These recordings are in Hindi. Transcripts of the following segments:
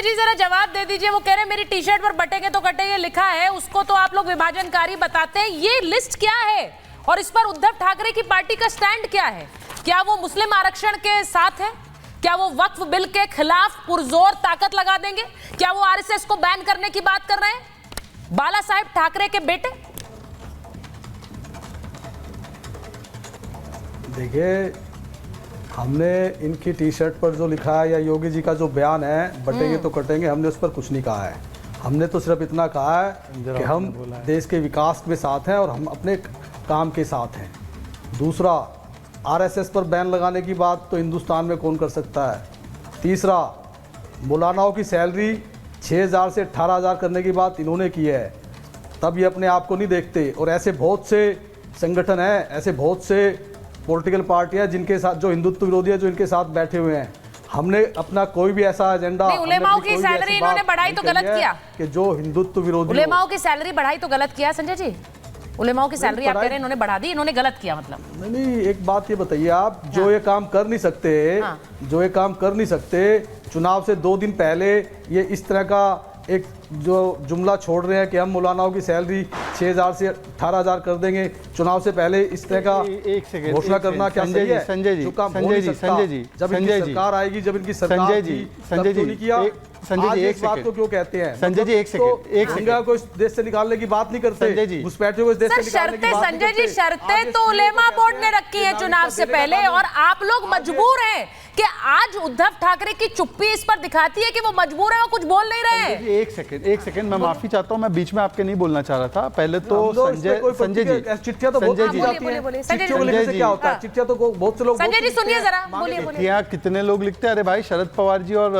जी जरा जवाब दे दीजिए। वो कह रहे हैं मेरी टी शर्ट पर बटेंगे तो कटेंगे लिखा है, उसको तो आप लोग विभाजनकारी बताते हैं। ये लिस्ट क्या है और इस पर उद्धव ठाकरे की पार्टी का स्टैंड क्या है? क्या वो मुस्लिम आरक्षण के साथ है? क्या वो वक्फ बिल के खिलाफ पुरजोर ताकत लगा देंगे? क्या वो आरएसएस को बैन करने की बात कर रहे हैं? बाला साहेब ठाकरे के बेटे। देखिए, हमने इनकी टी शर्ट पर जो लिखा है या योगी जी का जो बयान है बटेंगे तो कटेंगे, हमने उस पर कुछ नहीं कहा है। हमने तो सिर्फ इतना कहा है कि हम देश के विकास के साथ हैं और हम अपने काम के साथ हैं। दूसरा, आरएसएस पर बैन लगाने की बात तो हिंदुस्तान में कौन कर सकता है। तीसरा, मौलानाओं की सैलरी 6,000 से 18,000 करने की बात इन्होंने की है, तब ये अपने आप को नहीं देखते। और ऐसे बहुत से संगठन हैं, ऐसे बहुत से पॉलिटिकल पार्टियां जिनके साथ, जो हिंदुत्व विरोधी है, जो इनके साथ बैठे हुए हैं। हमने अपना कोई भी ऐसा एजेंडा, उलेमाओं की सैलरी इन्होंने बढ़ाई तो गलत किया कि जो हिंदुत्व विरोधी, उलेमाओं की सैलरी बढ़ाई तो गलत किया संजय जी। उलेमाओं की सैलरी आप कह रहे हैं इन्होंने बढ़ा दी, इन्होंने गलत किया मतलब? नहीं, एक बात ये बताइए आप, जो ये काम कर नहीं सकते, जो ये काम कर नहीं सकते, चुनाव से 2 दिन पहले ये इस तरह का एक जो जुमला छोड़ रहे हैं कि हम मौलानाओं की सैलरी 6,000 से 18,000 कर देंगे, चुनाव से पहले इस तरह का घोषणा करना क्या सही है? संजय जी, जब इनकी सरकार आएगी, जब इनकी सरकार नहीं किया, संजय जी एक बात को क्यों कहते हैं? संजय जी एक सेकंड, को इस देश से निकालने की बात नहीं करते संजय जी, घुसपैठियों को इस देश से निकालने की बात नहीं करते। संजय जी, शर्तें तो उलेमा बोर्ड ने रखी है चुनाव से पहले और आप लोग मजबूर हैं कि आज उद्धव ठाकरे की चुप्पी इस पर दिखाती है कि वो मजबूर है, वो कुछ बोल नहीं रहे हैं। एक सेकंड, मैं माफी चाहता हूं, मैं बीच में आपके नहीं बोलना चाह रहा था। पहले तो संजय जी, चिट्ठियां तो बहुत बोलिए क्या होता है, चिट्ठियां तो बहुत से लोग, संजय जी सुनिए जरा, बोलिए। कितने लोग लिखते हैं? अरे भाई, शरद पवार जी और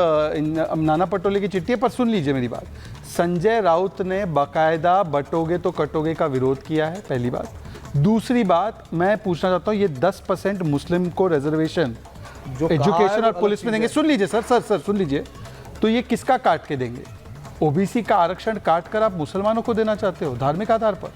नाना पटोले की चिट्ठी पर सुन लीजिए मेरी बात। संजय राउत ने बाकायदा बटोगे तो कटोगे का विरोध किया है, पहली बात। दूसरी बात, मैं पूछना चाहता हूं, ये 10% मुस्लिम को रिजर्वेशन जो एजुकेशन और पुलिस में देंगे, सुन लीजिए सर सुन लीजिए, तो ये किसका काट के देंगे? ओबीसी का आरक्षण काट कर आप मुसलमानों को देना चाहते हो धार्मिक आधार पर?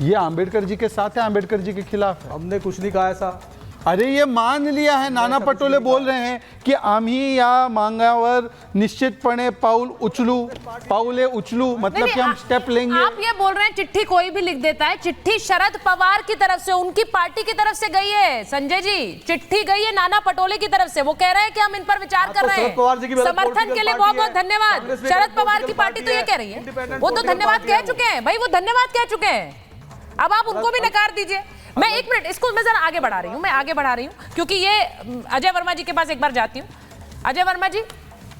ये आंबेडकर जी के साथ है, आंबेडकर जी के खिलाफ है। हमने कुछ नहीं कहा ऐसा। अरे ये मान लिया है, नाना पटोले बोल रहे हैं की आम्ही या मांगावर निश्चितपणे पाऊले उचलू, मतलब कि हम स्टेप लेंगे। आप ये बोल रहे हैं चिट्ठी कोई भी लिख देता है, चिट्ठी शरद पवार की तरफ से, उनकी पार्टी की तरफ से गई है संजय जी, चिट्ठी गई है नाना पटोले की तरफ से। वो कह रहे हैं कि हम इन पर विचार कर रहे हैं। समर्थन के लिए बहुत बहुत धन्यवाद। शरद पवार की पार्टी तो ये कह रही है, वो तो धन्यवाद कह चुके हैं भाई, वो धन्यवाद कह चुके हैं। अब आप उनको भी नकार दीजिए। मैं 1 मिनट, इसको मैं जरा आगे बढ़ा रही हूँ, क्योंकि ये अजय वर्मा जी के पास एक बार जाती हूँ। अजय वर्मा जी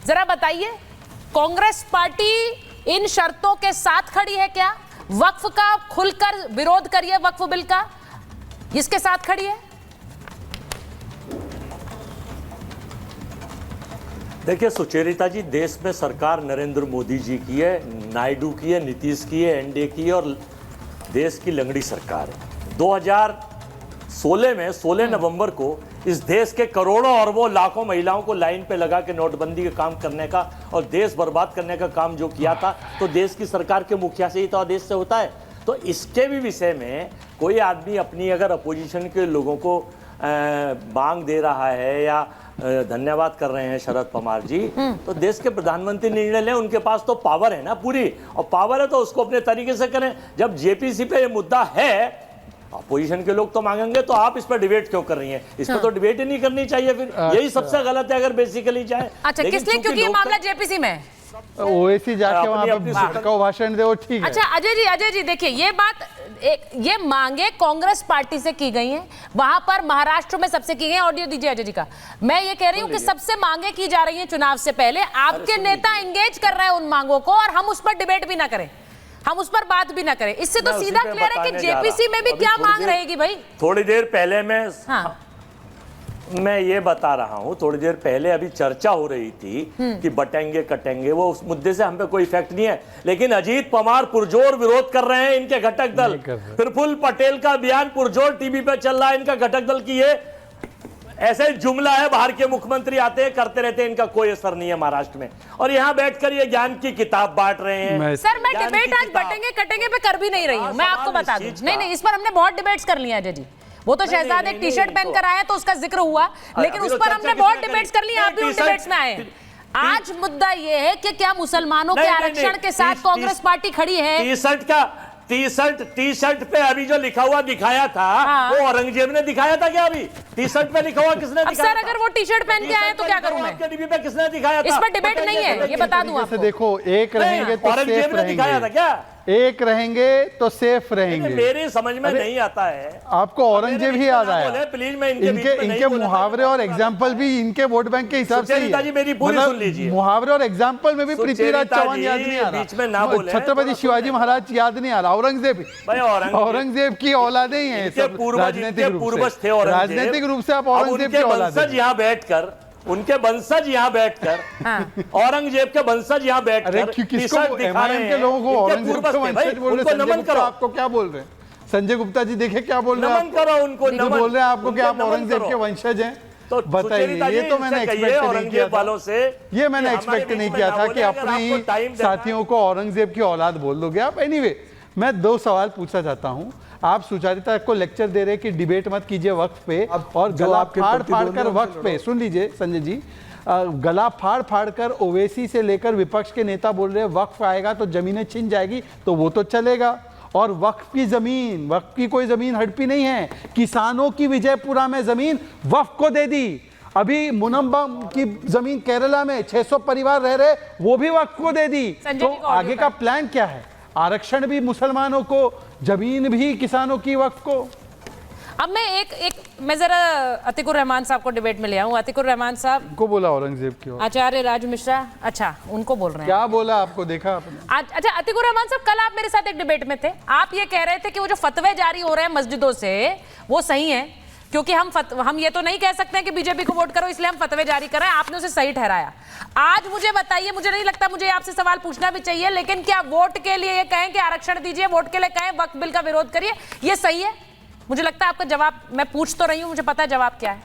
जरा बताइए, कांग्रेस पार्टी इन शर्तों के साथ खड़ी है क्या? वक्फ का खुलकर विरोध करिए, वक्फ बिल का, इसके साथ खड़ी है? देखिए सुचेरिता जी, देश में सरकार नरेंद्र मोदी जी की है, नायडू की है, नीतीश की है, एनडीए की है और देश की लंगड़ी सरकार है। 2016 में 16 नवंबर को इस देश के करोड़ों अरबों लाखों महिलाओं को लाइन पे लगा के नोटबंदी का काम करने का और देश बर्बाद करने का काम जो किया था, तो देश की सरकार के मुखिया से ही तो आदेश से होता है। तो इसके भी विषय में कोई आदमी अपनी अगर अपोजिशन के लोगों को मांग दे रहा है या धन्यवाद कर रहे हैं शरद पवार जी, तो देश के प्रधानमंत्री निर्णय लें, उनके पास तो पावर है ना पूरी, और पावर है तो उसको अपने तरीके से करें। जब जेपीसी पे ये मुद्दा है, अपोजिशन के लोग तो मांगेंगे, तो आप इस पर डिबेट क्यों कर रही हैं? इस पर तो डिबेट ही नहीं करनी चाहिए, फिर यही सबसे गलत है अगर बेसिकली जाए। अच्छा, किस लिए? क्योंकि ये मामला जेपीसी में, ओवैसी जाके वहां पे भाषण दे, वो ठीक है। अच्छा अजय जी देखिए, ये बात ये मांगे कांग्रेस पार्टी से की गई हैं, वहां पर महाराष्ट्र में सबसे की गई हैं। ऑडियो दीजिए अजय जी का। मैं ये कह रही हूं कि सबसे मांगे की जा रही हैं चुनाव से पहले, आपके नेता एंगेज कर रहे हैं उन मांगों को और हम उस पर डिबेट भी ना करें, हम उस पर बात भी ना करें। इससे तो सीधा क्लियर है कि जेपीसी में भी क्या मांग रहेगी भाई। थोड़ी देर पहले मैं ये बता रहा हूं, थोड़ी देर पहले अभी चर्चा हो रही थी कि बटेंगे कटेंगे, वो उस मुद्दे से हम पे कोई इफेक्ट नहीं है, लेकिन अजीत पवार पुरजोर विरोध कर रहे हैं, इनके घटक दल प्रफुल्ल पटेल का बयान पुरजोर टीवी पे चल रहा है, इनका घटक दल की ये ऐसे जुमला है, बाहर के मुख्यमंत्री आते हैं करते रहते हैं, इनका कोई असर नहीं है महाराष्ट्र में, और यहाँ बैठकर ये ज्ञान की किताब बांट रहे हैं। सर मैं डिबेट आज बटेंगे कटेंगे पे कर भी नहीं रही हूँ, मैं आपको बता दूं। नहीं, इस पर हमने बहुत डिबेट्स कर लिया अजय जी। वो तो शहजाद एक टी शर्ट पहन कर आया तो उसका जिक्र हुआ, लेकिन उस पर हमने बहुत डिबेट्स कर ली, आप भी उन डिबेट्स में आए। आज मुद्दा ये है कि क्या मुसलमानों के आरक्षण के साथ कांग्रेस पार्टी खड़ी है? टी शर्ट पे अभी जो लिखा हुआ दिखाया था, वो औरंगजेब ने दिखाया था क्या? अभी टी शर्ट पे लिखा हुआ किसने दिखाया? सर अगर वो टी शर्ट पहन के आए तो क्या करूं मैं? टीवी पे किसने दिखाया था? इस पर डिबेट नहीं है, ये बता दूं आपको। देखो, एक रहेंगे तो औरंगजेब ने दिखाया था क्या? एक रहेंगे तो सेफ रहेंगे। मेरी समझ में नहीं आता है। आपको औरंगजेब ही याद आया? प्लीज, मैं इनके मुहावरे और एग्जाम्पल भी इनके वोट बैंक के हिसाब से ही है। मेरी पूरी सुन लीजिए। मुहावरे और एग्जाम्पल में भी पृथ्वीराज चौहान याद नहीं आ रहा, छत्रपति शिवाजी महाराज याद नहीं आ रहा, औरंगजेब की औलादे ही है। राजनीतिक रूप से आप औरंगजेब की औलादे। यहाँ बैठकर उनके वंशज यहाँ बैठकर औरंगजेब के वंशज यहाँ बैठकर के लोगों को औरंगजेब के वंशज बोल रहे हैं। संजय गुप्ता आपको क्या बोल रहे हैं? संजय गुप्ता जी देखे क्या बोल रहे हैं? नमन करो उनको, बोल रहे हैं आपको कि आप औरंगजेब के वंशज हैं। तो बताइए, ये तो मैंने एक्सपेक्ट नहीं किया वालों से। ये मैंने एक्सपेक्ट नहीं किया था कि अपने ही साथियों को औरंगजेब की औलाद बोल दोगे आप। एनीवे, मैं 2 सवाल पूछना चाहता हूं। आप सुचारिता को लेक्चर दे रहे कि डिबेट मत कीजिए वक्त पे, और गला फाड़ कर वक्त पे, सुन लीजिए संजय जी, गला फाड़ कर ओवैसी से लेकर विपक्ष के नेता बोल रहे हैं वक्फ आएगा तो जमीनें छिन जाएगी, तो वो तो चलेगा। और वक्फ की कोई जमीन हड़पी नहीं है। किसानों की विजयपुरा में जमीन वक्फ को दे दी। अभी मुनम्बम की जमीन केरला में 600 परिवार रह रहे, वो भी वक्फ को दे दी। तो आगे का प्लान क्या है? आरक्षण भी मुसलमानों को, जमीन भी किसानों की वक्फ को। अब मैं जरा अतीकुर रहमान साहब को डिबेट में ले आऊं। अतीकुर रहमान साहब को बोला औरंगजेब की आचार्य राज मिश्रा, अच्छा उनको बोल रहे हैं। क्या बोला आपको देखा आपने? अच्छा अतीकुर रहमान साहब, कल आप मेरे साथ एक डिबेट में थे, आप ये कह रहे थे कि वो जो फतवे जारी हो रहे हैं मस्जिदों से वो सही है, क्योंकि हम ये तो नहीं कह सकते हैं कि बीजेपी को वोट करो इसलिए हम फतवे जारी कर रहे हैं। आपने उसे सही ठहराया। आज मुझे बताइए, मुझे नहीं लगता मुझे आपसे सवाल पूछना भी चाहिए, लेकिन क्या वोट के लिए ये कहें कि आरक्षण दीजिए, वोट के लिए कहें वक्फ बिल का विरोध करिए, ये सही है? मुझे लगता है आपका जवाब, मैं पूछ तो रही हूं, मुझे पता है जवाब क्या है।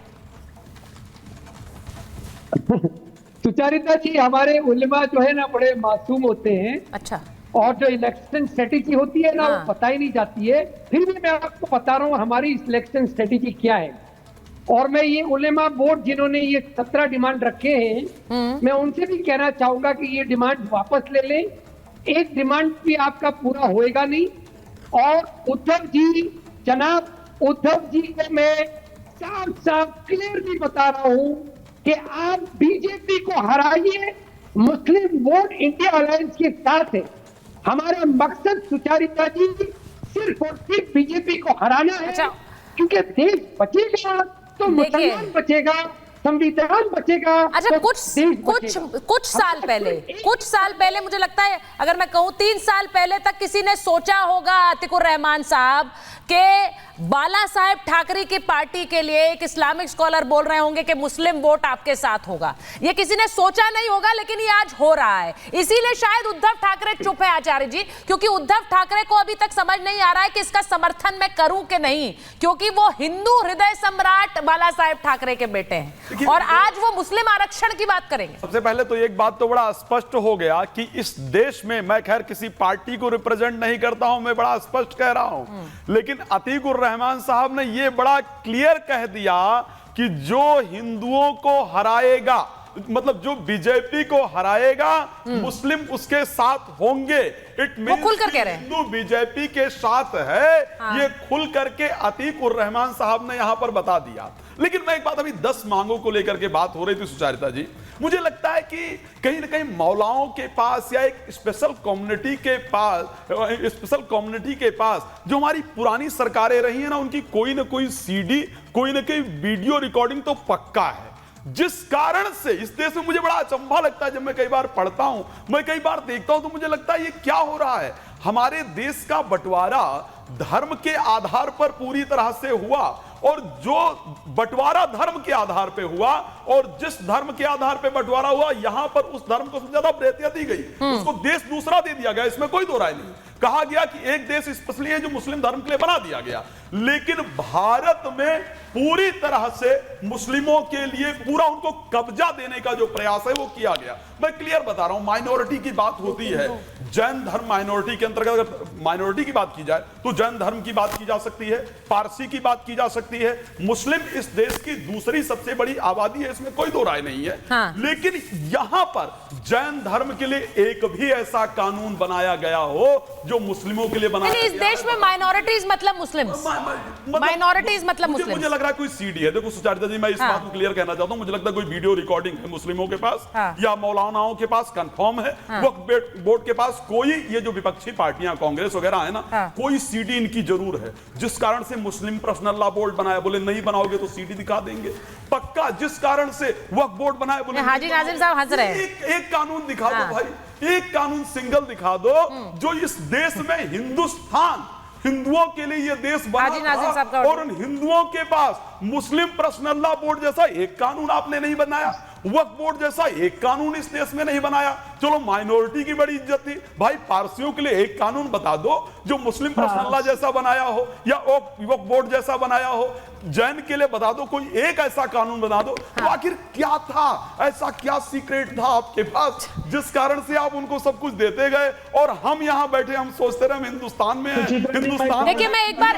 सुचारिता जी, हमारे उलेमा जो है ना बड़े मासूम होते हैं। अच्छा। और जो इलेक्शन स्ट्रेटेजी होती है ना, वो पता ही नहीं जाती है। फिर भी मैं आपको बता रहा हूँ हमारी इलेक्शन स्ट्रेटेजी क्या है। और मैं ये उलेमा बोर्ड जिन्होंने ये 17 डिमांड रखे हैं, मैं उनसे भी कहना चाहूंगा कि ये डिमांड वापस ले लें। एक डिमांड भी आपका पूरा होएगा नहीं। और उद्धव जी, जनाब उद्धव जी को मैं साफ क्लियरली बता रहा हूं कि आप बीजेपी को हराइए, मुस्लिम वोट इंडिया अलायंस के साथ है। हमारा मकसद सुचारिता जी सिर्फ और सिर्फ बीजेपी को हराना है। अच्छा। क्योंकि देश बचेगा तो मुसलमान बचेगा, संविधान बचेगा। अच्छा, तो कुछ साल पहले मुझे लगता है, अगर मैं कहूं 3 साल पहले तक किसी ने सोचा होगा अतीकुर रहमान साहब के बाला साहेब ठाकरे की पार्टी के लिए एक इस्लामिक स्कॉलर बोल रहे होंगे कि मुस्लिम वोट आपके साथ होगा? ये किसी ने सोचा नहीं होगा, लेकिन ये आज हो रहा है। इसीलिए शायद उद्धव ठाकरे चुप है आचार्य जी, क्योंकि उद्धव ठाकरे को अभी तक समझ नहीं आ रहा है कि इसका समर्थन मैं करूं कि नहीं, क्योंकि वो हिंदू हृदय सम्राट बाला साहेब ठाकरे के बेटे हैं और आज वो मुस्लिम आरक्षण की बात करेंगे। सबसे पहले तो एक बात तो बड़ा स्पष्ट हो गया कि इस देश में, मैं खैर किसी पार्टी को रिप्रेजेंट नहीं करता हूं, मैं बड़ा स्पष्ट कह रहा हूं, लेकिन अतीकुर रहमान साहब ने यह बड़ा क्लियर कह दिया कि जो हिंदुओं को हराएगा, मतलब जो बीजेपी को हराएगा, मुस्लिम उसके साथ होंगे। इट मींस हिंदू बीजेपी के साथ है। हाँ। ये खुल करके अतीकुर रहमान साहब ने यहां पर बता दिया। लेकिन मैं एक बात, अभी 10 मांगों को लेकर के बात हो रही थी सुचारिता जी, मुझे लगता है कि कहीं ना कहीं मौलाओं के पास या एक स्पेशल कम्युनिटी के पास जो हमारी पुरानी सरकारें रही हैं ना, उनकी कोई ना कोई सीडी, कोई ना कोई वीडियो रिकॉर्डिंग तो पक्का है। जिस कारण से इस देश में मुझे बड़ा अचंभा लगता है, जब मैं कई बार पढ़ता हूं, मैं कई बार देखता हूं, तो मुझे लगता है ये क्या हो रहा है। हमारे देश का बंटवारा धर्म के आधार पर पूरी तरह से हुआ, और जो बंटवारा धर्म के आधार पे हुआ, और जिस धर्म के आधार पे बंटवारा हुआ, यहां पर उस धर्म को सबसे ज्यादा प्रेरियता दी गई, उसको देश दूसरा दे दिया गया, इसमें कोई दो राय नहीं। कहा गया कि एक देश स्पेशली है जो मुस्लिम धर्म के लिए बना दिया गया, लेकिन भारत में पूरी तरह से मुस्लिमों के लिए पूरा उनको कब्जा देने का जो प्रयास है वो किया गया। मैं क्लियर बता रहा हूं, माइनॉरिटी की बात होती है, जैन धर्म माइनॉरिटी के अंतर्गत अगर माइनॉरिटी की बात की जाए तो जैन धर्म की बात की जा सकती है, पारसी की बात की जा सकती है। मुस्लिम इस देश की दूसरी सबसे बड़ी आबादी है, इसमें कोई दो राय नहीं है। हाँ। लेकिन यहां पर जैन धर्म के लिए एक भी ऐसा कानून बनाया गया हो जो मुस्लिमों के लिए बनाया इस देश में माइनॉरिटीज मतलब मुस्लिम्स, माइनॉरिटीज मतलब मुस्लिम। मुझे लग रहा है कोई सीडी है। देखो सुचारिता जी, मैं इस बात को क्लियर कहना चाहता हूं, मुझे लगता है कोई वीडियो रिकॉर्डिंग है मुस्लिमों के पास या मौलानाओं के पास कंफर्म है, वक्फ बोर्ड के पास कोई, ये जो विपक्षी पार्टियां कांग्रेस वगैरह है ना, कोई सीडी इनकी जरूर है, जिस कारण से मुस्लिम पर्सनल लॉ बोर्ड बनाया। बोले नहीं बनाओगे तो सीडी दिखा देंगे पक्का। जिस कारण से वक्फ बोर्ड बनाया, बोले हाजी नाजिम साहब हंस रहे हैं। एक कानून दिखा दो भाई, एक कानून सिंगल दिखा दो जो इस देश में हिंदुस्तान, हिंदुओं के लिए ये देश बना था, और उन हिंदुओं के पास मुस्लिम पर्सनल लॉ बोर्ड जैसा एक कानून आपने नहीं बनाया, वक्फ बोर्ड जैसा एक कानून इस देश में नहीं बनाया। चलो माइनॉरिटी की बड़ी इज्जत थी भाई, पारसियों के लिए एक कानून बता दो जो मुस्लिम पर्सनल लॉ जैसा बनाया हो या वक्फ बोर्ड जैसा बनाया हो। जैन के लिए बता दो कोई एक ऐसा कानून बना दो। तो आखिर क्या था, ऐसा क्या सीक्रेट था आपके पास जिस कारण से आप उनको सब कुछ देते गए और हम यहां बैठे हम सोचते रहे हम हिंदुस्तान में हैं, हिंदुस्तान। देखिए मैं एक बार